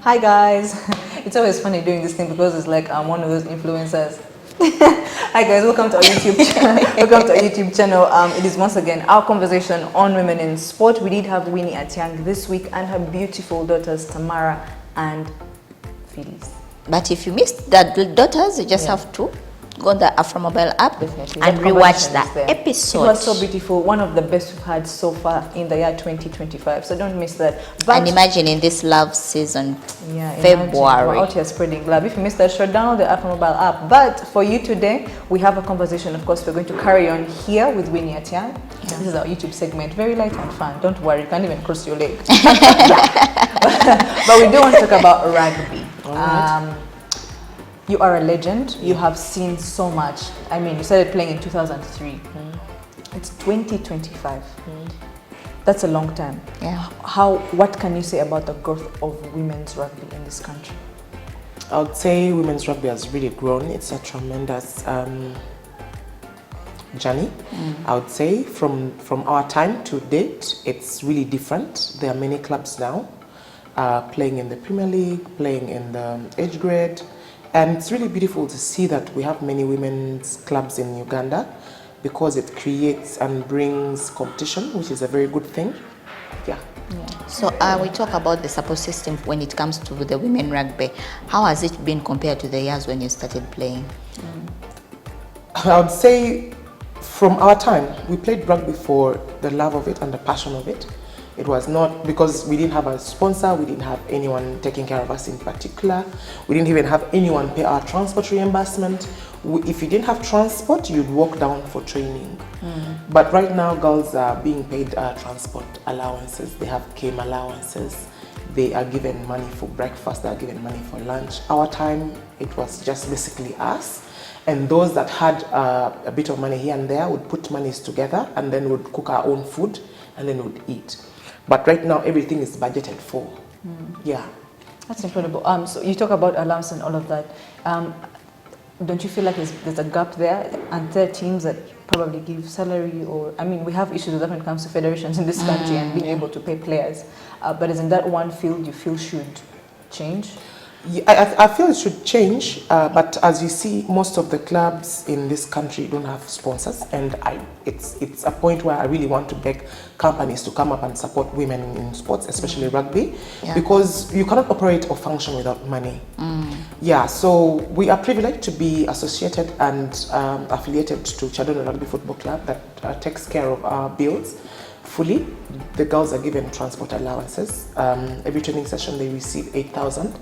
Hi guys, it's always funny doing this thing because it's like I'm one of those influencers. Hi guys, welcome to our YouTube channel. Welcome to our YouTube channel. It is once again our conversation on women in sport. We did have Winnie Atyang this week and her beautiful daughters Tamara and Phyllis. But if you missed the daughters, you just have to go on the Afromobile app Definitely. and rewatch that episode. It was so beautiful. One of the best we've had so far in the year 2025. So don't miss that. But and imagine in this love season, February. We're out here spreading love. If you missed that show, download the Afromobile app. But for you today, we have a conversation. Of course, we're going to carry on here with Winnie Atyang. Yeah. This is our YouTube segment. Very light and fun. Don't worry. You can't even cross your leg. But we do want to talk about rugby. You are a legend. You have seen so much. I mean, you started playing in 2003. It's 2025. That's a long time. Yeah. What can you say about the growth of women's rugby in this country? I would say women's rugby has really grown. It's a tremendous journey. I would say from our time to date, it's really different. There are many clubs now playing in the Premier League, playing in the age grade. And it's really beautiful to see that we have many women's clubs in Uganda because it creates and brings competition, which is a very good thing. Yeah. So we talk about the support system when it comes to the women rugby. How has it been compared to the years when you started playing? I would say from our time, we played rugby for the love of it and the passion of it. It was not because we didn't have a sponsor, we didn't have anyone taking care of us in particular. We didn't even have anyone pay our transport reimbursement. If you didn't have transport, you'd walk down for training. But right now, girls are being paid transport allowances. They have game allowances. They are given money for breakfast, they are given money for lunch. Our time, it was just basically us. And those that had a bit of money here and there would put monies together and then would cook our own food and then would eat. But right now, everything is budgeted for. Yeah. That's incredible. So you talk about allowance and all of that. Don't you feel like there's a gap there? And there are teams that probably give salary or, I mean, we have issues with that when it comes to federations in this country and being able to pay players. But isn't that one field you feel should change? Yeah, I feel it should change, but as you see, most of the clubs in this country don't have sponsors, and it's a point where I really want to beg companies to come up and support women in sports, especially rugby, because you cannot operate or function without money. Yeah, so we are privileged to be associated and affiliated to Chadona Rugby Football Club that takes care of our bills fully. The girls are given transport allowances. Every training session they receive 8,000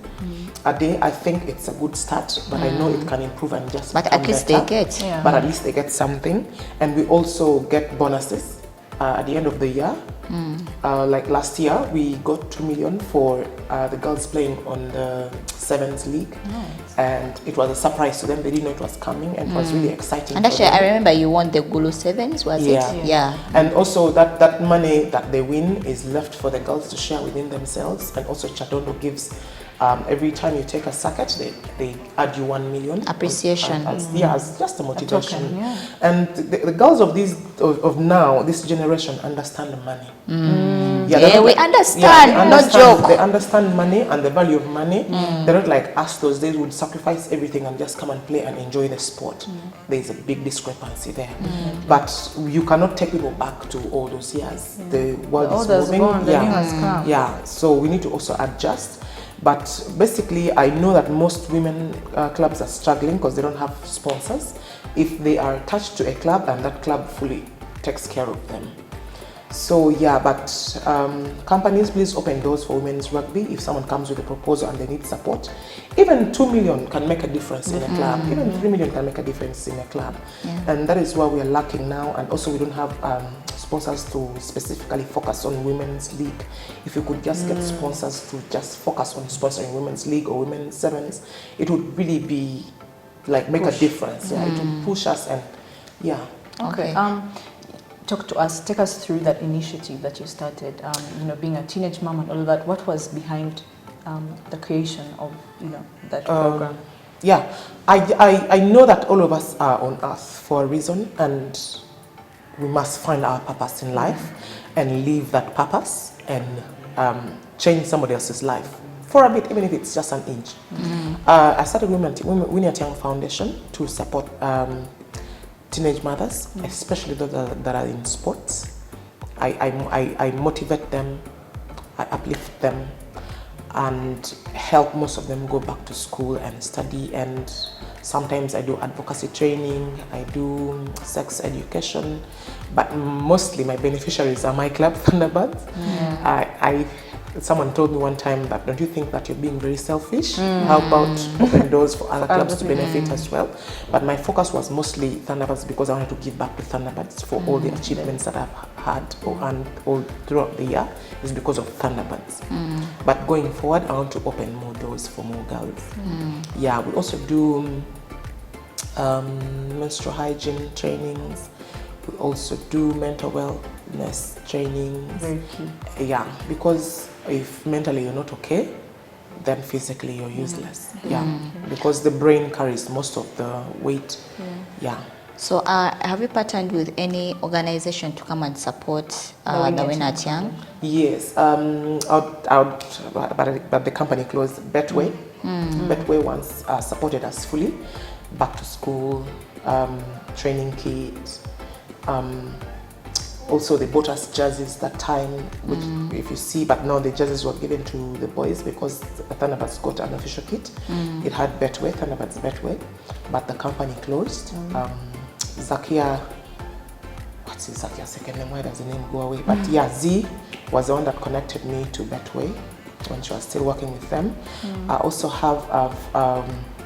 a day. I think it's a good start, but I know it can improve and just. But at least they get. But at least they get something, and we also get bonuses at the end of the year. Like last year, we got 2 million for the girls playing on the Sevens League, and it was a surprise to them. They didn't know it was coming, and it was really exciting. And actually, I remember you won the Gulu Sevens, was it? Yeah. And also that money that they win is left for the girls to share within themselves, and also Chadondo gives. Every time you take a circuit, they add you 1 million appreciation. As just a motivation. And the girls of now, this generation, understand the money. We understand. No joke. They understand money and the value of money. They're not like us those days would sacrifice everything and just come and play and enjoy the sport. There's a big discrepancy there. But you cannot take people back to all those years. The world is moving. The new has come. So we need to also adjust. But basically, I know that most women clubs are struggling because they don't have sponsors. If they are attached to a club and that club fully takes care of them. So but companies, please open doors for women's rugby. If someone comes with a proposal and they need support, even 2 million can make a difference in a club. Even 3 million can make a difference in a club. And that is why we are lacking now. And also we don't have sponsors to specifically focus on women's league. If you could just get sponsors to just focus on sponsoring women's league or women's sevens, it would really be like make a difference. It would push us and Okay. Talk to us, take us through that initiative that you started, being a teenage mom and all of that. What was behind the creation of, that program? I know that all of us are on earth for a reason, and we must find our purpose in life and live that purpose and change somebody else's life for a bit, even if it's just an inch. I started Winnie Atyang Foundation to support teenage mothers, especially those that are in sports. I motivate them, I uplift them, and help most of them go back to school and study. And sometimes I do advocacy training, I do sex education, but mostly my beneficiaries are my club, Thunderbirds. Someone told me one time that, don't you think that you're being very selfish? How about open doors for other clubs to benefit as well? But my focus was mostly Thunderbirds because I wanted to give back to Thunderbirds for all the achievements that I've had and all throughout the year is because of Thunderbirds. But going forward, I want to open more doors for more girls. Yeah, we also do menstrual hygiene trainings. We also do mental wellness trainings. Very key. Yeah, because if mentally you're not okay, then physically you're useless. Yeah, because the brain carries most of the weight. Yeah. So have you partnered with any organization to come and support the Winnie Atyang? Yes, but the company closed. Betway. Betway once supported us fully. Back to school, training kits. Also, they bought us jerseys that time, which if you see, but now the jerseys were given to the boys because Thunderbirds got an official kit. It had Betway, Thunderbirds Betway, but the company closed. Zakia, what's his Zakia's second name? Why does the name go away? But yeah, Z was the one that connected me to Betway when she was still working with them. I also have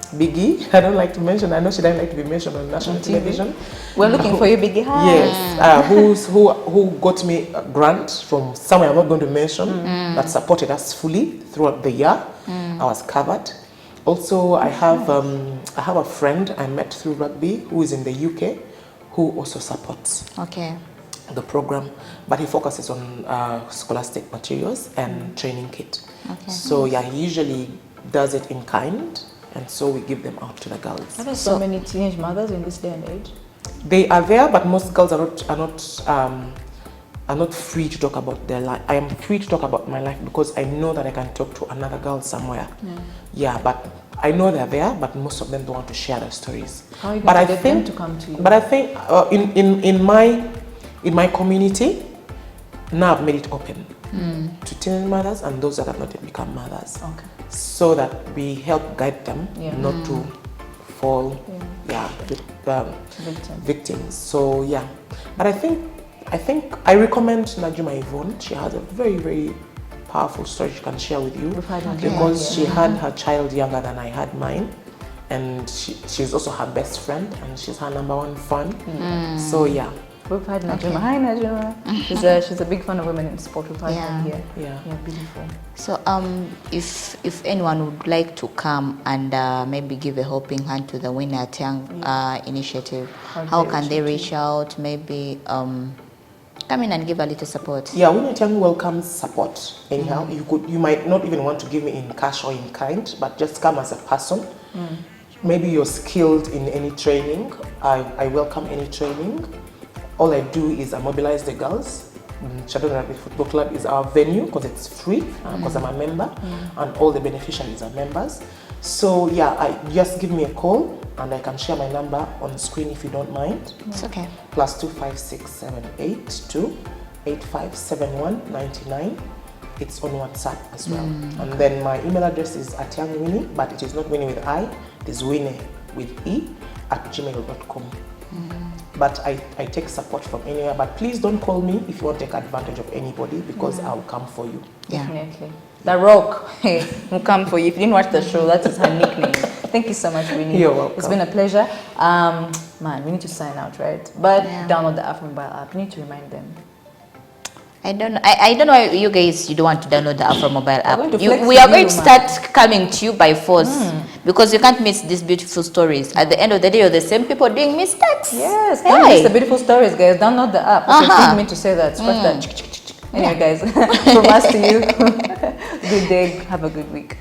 Biggie, I don't like to mention, I know she doesn't like to be mentioned on national television. We're looking for you, Biggie. Hi. Yes, who got me a grant from somewhere I'm not going to mention that supported us fully throughout the year. I was covered. Also, I have a friend I met through rugby who is in the UK who also supports the program, but he focuses on scholastic materials and training kit. So yeah, he usually does it in kind. And so we give them out to the girls. Are there so many teenage mothers in this day and age? They are there, but most girls are not free to talk about their life. I am free to talk about my life because I know that I can talk to another girl somewhere. Yeah, but I know they're there, but most of them don't want to share their stories. How are you going to get them to come to you? But I think in my community, now I've made it open to teenage mothers and those that have not yet become mothers. So that we help guide them not to fall victims. So yeah, but I think I recommend Najuma Yvonne. She has a very, very powerful story she can share with you because she had her child younger than I had mine, and she's also her best friend and she's her #1 fan. So yeah. We've had Najuma. Hi Najuma. She's a big fan of women in sport. We've had her here. Yeah, beautiful. So if anyone would like to come and maybe give a helping hand to the Winnie Atyang initiative, how can they reach out? Maybe come in and give a little support. Yeah, Winnie Atyang welcomes support. Anyhow, you might not even want to give me in cash or in kind, but just come as a person. Maybe you're skilled in any training. I welcome any training. All I do is I mobilize the girls. Children Rugby Football Club is our venue because it's free, because I'm a member, and all the beneficiaries are members. So yeah, just give me a call and I can share my number on the screen if you don't mind. It's okay. +25678 2857199. It's on WhatsApp as well. And then my email address is @youngwinnie, but it is not Winnie with I, it is Winnie with E @gmail.com. But I take support from anywhere. But please don't call me if you want to take advantage of anybody because I'll come for you. Definitely. The Rock will come for you. If you didn't watch the show, that is her nickname. Thank you so much, Winnie. You're welcome. It's been a pleasure. Man, we need to sign out, right? But download the Afro mobile app. You need to remind them. I don't know why you guys, you don't want to download the Afro mobile app. We are going to start coming to you by force because you can't miss these beautiful stories. At the end of the day, you're the same people doing mistakes. Yes, don't miss the beautiful stories, guys. Download the app. Okay, didn't mean to say that. Scratch that. Anyway, guys, from us to you, good day. Have a good week.